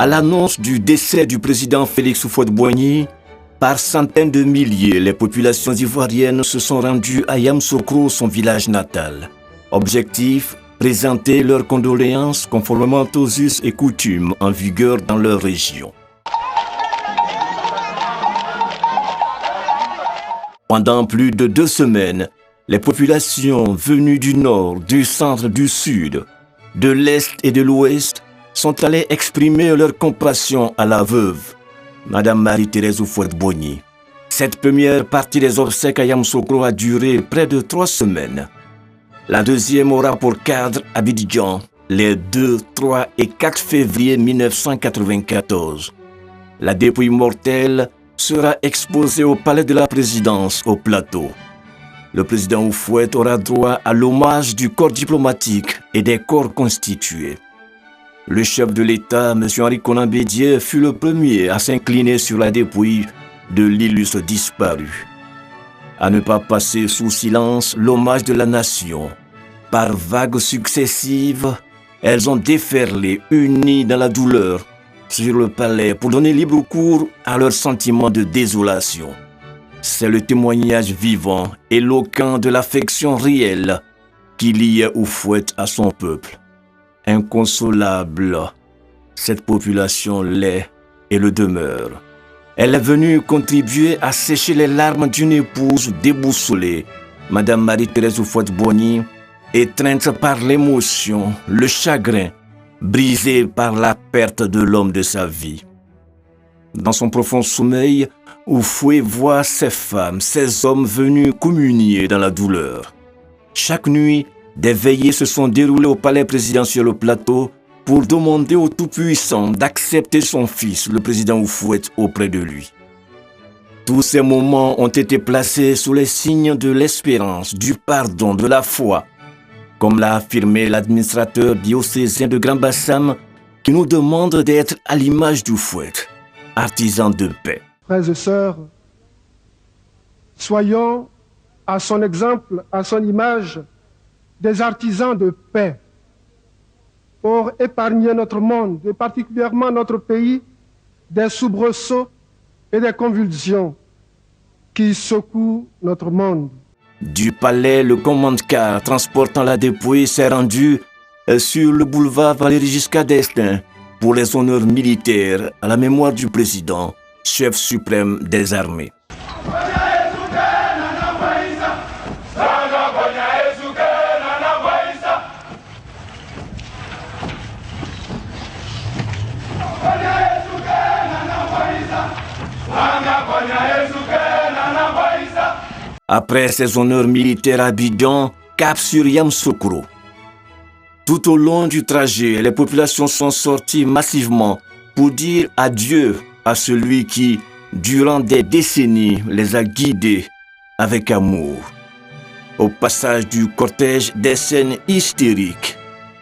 À l'annonce du décès du président Félix Houphouët-Boigny, par centaines de milliers, les populations ivoiriennes se sont rendues à Yamoussoukro, son village natal. Objectif, présenter leurs condoléances conformément aux us et coutumes en vigueur dans leur région. Pendant plus de 2 semaines, les populations venues du nord, du centre, du sud, de l'est et de l'ouest sont allées exprimer leur compassion à la veuve, Madame Marie-Thérèse Houphouët-Boigny. Cette première partie des obsèques à Yamoussoukro a duré près de 3 semaines. La deuxième aura pour cadre Abidjan les 2, 3 et 4 février 1994. La dépouille mortelle sera exposée au palais de la présidence au Plateau. Le président Houphouët aura droit à l'hommage du corps diplomatique et des corps constitués. Le chef de l'État, M. Henri Konan Bédié, fut le premier à s'incliner sur la dépouille de l'illustre disparu. À ne pas passer sous silence l'hommage de la nation. Par vagues successives, elles ont déferlé, unies dans la douleur, sur le palais pour donner libre cours à leur sentiment de désolation. C'est le témoignage vivant, éloquent de l'affection réelle qui liait Houphouët à son peuple. Inconsolable, cette population l'est et le demeure. Elle est venue contribuer à sécher les larmes d'une épouse déboussolée, Madame Marie-Thérèse Houphouët-Boigny, étreinte par l'émotion, le chagrin, brisée par la perte de l'homme de sa vie. Dans son profond sommeil, Houphouët voit ces femmes, ces hommes venus communier dans la douleur. Chaque nuit, des veillées se sont déroulées au palais présidentiel au Plateau pour demander au Tout-Puissant d'accepter son fils, le président Houphouët, auprès de lui. Tous ces moments ont été placés sous les signes de l'espérance, du pardon, de la foi, comme l'a affirmé l'administrateur diocésain de Grand Bassam, qui nous demande d'être à l'image d'Houphouët, artisan de paix. Frères et sœurs, soyons à son exemple, à son image, des artisans de paix pour épargner notre monde, et particulièrement notre pays, des soubresauts et des convulsions qui secouent notre monde. Du palais, le commande-car transportant la dépouille s'est rendu sur le boulevard Valéry Giscard d'Estaing pour les honneurs militaires à la mémoire du président, chef suprême des armées. Après ces honneurs militaires à Abidjan, cap sur Yamoussoukro. Tout au long du trajet, les populations sont sorties massivement pour dire adieu à celui qui, durant des décennies, les a guidés avec amour. Au passage du cortège, des scènes hystériques,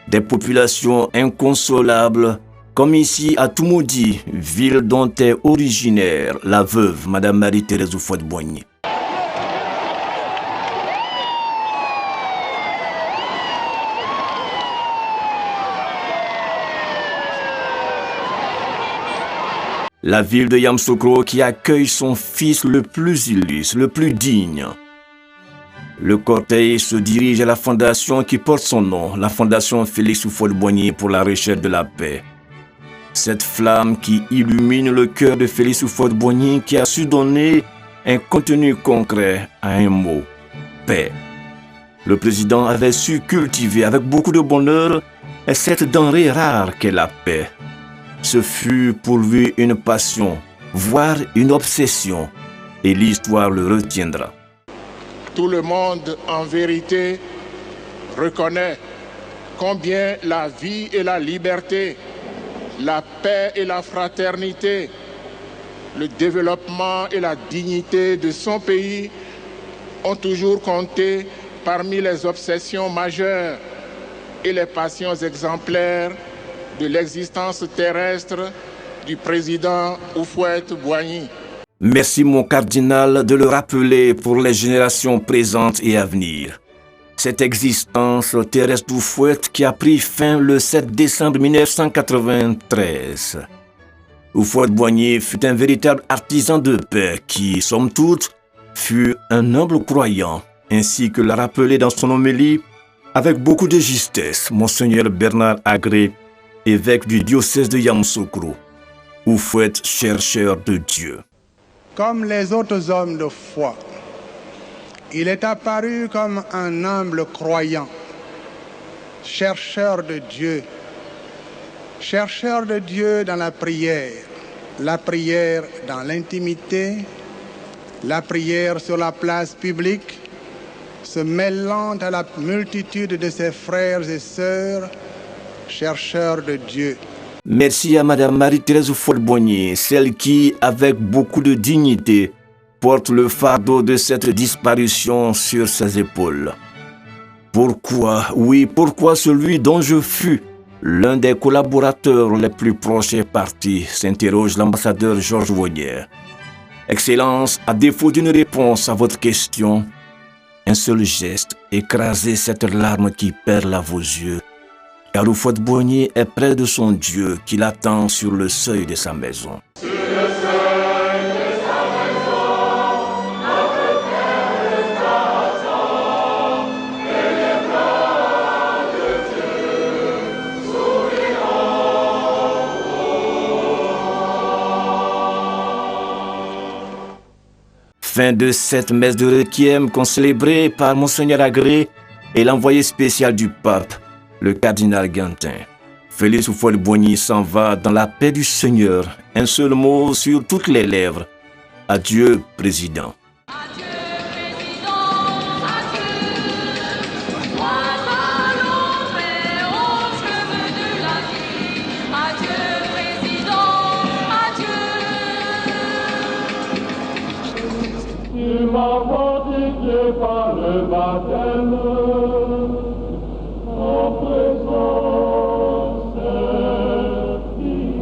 des populations inconsolables, comme ici à Toumoudi, ville dont est originaire la veuve, Madame Marie-Thérèse Houphouët-Boigny. La ville de Yamoussoukro qui accueille son fils le plus illustre, le plus digne. Le cortège se dirige à la fondation qui porte son nom, la fondation Félix Houphouët-Boigny pour la recherche de la paix. Cette flamme qui illumine le cœur de Félix Houphouët-Boigny qui a su donner un contenu concret à un mot, paix. Le président avait su cultiver avec beaucoup de bonheur cette denrée rare qu'est la paix. Ce fut pour lui une passion, voire une obsession, et l'histoire le retiendra. Tout le monde, en vérité, reconnaît combien la vie et la liberté, la paix et la fraternité, le développement et la dignité de son pays ont toujours compté parmi les obsessions majeures et les passions exemplaires de l'existence terrestre du président Houphouët-Boigny. Merci mon cardinal de le rappeler pour les générations présentes et à venir. Cette existence terrestre d'Houphouët qui a pris fin le 7 décembre 1993 Houphouët-Boigny fut un véritable artisan de paix qui, somme toute, fut un humble croyant, ainsi que l'a rappelé dans son homélie, avec beaucoup de justesse, Monseigneur Bernard Agré, évêque du diocèse de Yamoussoukro. Houphouët, chercheur de Dieu. Comme les autres hommes de foi, il est apparu comme un humble croyant, chercheur de Dieu dans la prière dans l'intimité, la prière sur la place publique, se mêlant à la multitude de ses frères et sœurs, chercheurs de Dieu. Merci à Madame Marie-Thérèse Houphouët-Boigny, celle qui, avec beaucoup de dignité, porte le fardeau de cette disparition sur ses épaules. Pourquoi celui dont je fus l'un des collaborateurs les plus proches est parti, s'interroge l'ambassadeur Georges Wonier. Excellence, à défaut d'une réponse à votre question, un seul geste, écraser cette larme qui perle à vos yeux. Car Houphouët-Boigny est près de son Dieu qui l'attend sur le seuil de sa maison. Fin de cette messe de requiem concélébrée par Monseigneur Agré et l'envoyé spécial du pape, le cardinal Guintin. Félix Houphouët-Boigny s'en va dans la paix du Seigneur. Un seul mot sur toutes les lèvres. Adieu, président. Adieu, président, adieu. Moi, l'ombre et aux cheveux de la vie. Adieu, président, adieu. Tu m'as fortifié par le baptême, en présence infinie.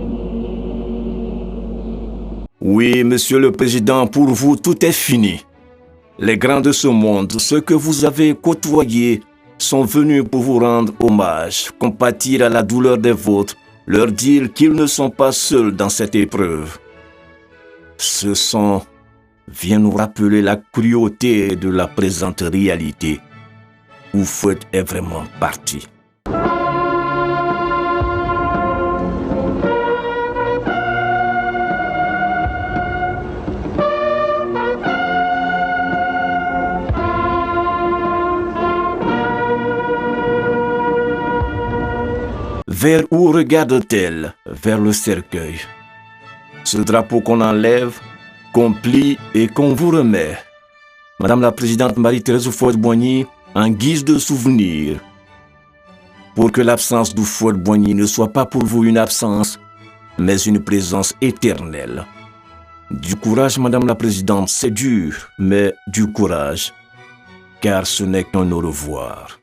Oui, Monsieur le Président, pour vous, tout est fini. Les grands de ce monde, ceux que vous avez côtoyés, sont venus pour vous rendre hommage, compatir à la douleur des vôtres, leur dire qu'ils ne sont pas seuls dans cette épreuve. Ce son vient nous rappeler la cruauté de la présente réalité. Houphouët est vraiment parti. Vers où regarde-t-elle? Vers le cercueil. Ce drapeau qu'on enlève, qu'on plie et qu'on vous remet. Madame la Présidente Marie-Thérèse Houphouët-Boigny, en guise de souvenir, pour que l'absence d'Houphouët-Boigny ne soit pas pour vous une absence, mais une présence éternelle. Du courage, Madame la Présidente, c'est dur, mais du courage, car ce n'est qu'un au revoir.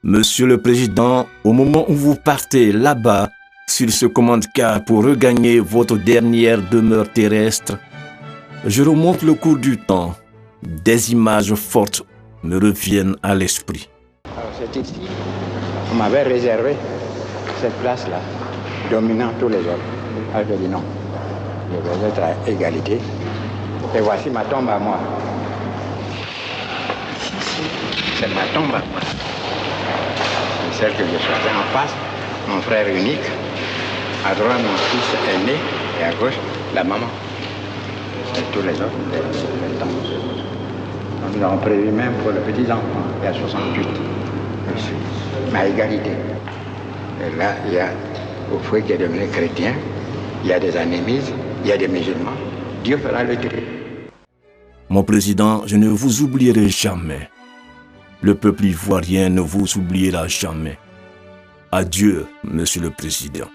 Monsieur le Président, au moment où vous partez là-bas, sur ce commande-car pour regagner votre dernière demeure terrestre, je remonte le cours du temps. Des images fortes me reviennent à l'esprit. Alors c'est ici, on m'avait réservé cette place-là, dominant tous les autres. Alors je dis non, je vais être à égalité. Et voici ma tombe à moi. C'est ma tombe à moi. Celle que je choisis en face, mon frère unique, à droite mon fils aîné et à gauche la maman. Et tous les autres, les temps. Nous avons prévu même pour le petit enfant, il y a 68. Mais à égalité. Et là, il y a Houphouët qui est devenu chrétien, il y a des anémises, il y a des musulmans. Dieu fera le tri. Mon président, je ne vous oublierai jamais. Le peuple ivoirien ne vous oubliera jamais. Adieu, Monsieur le Président.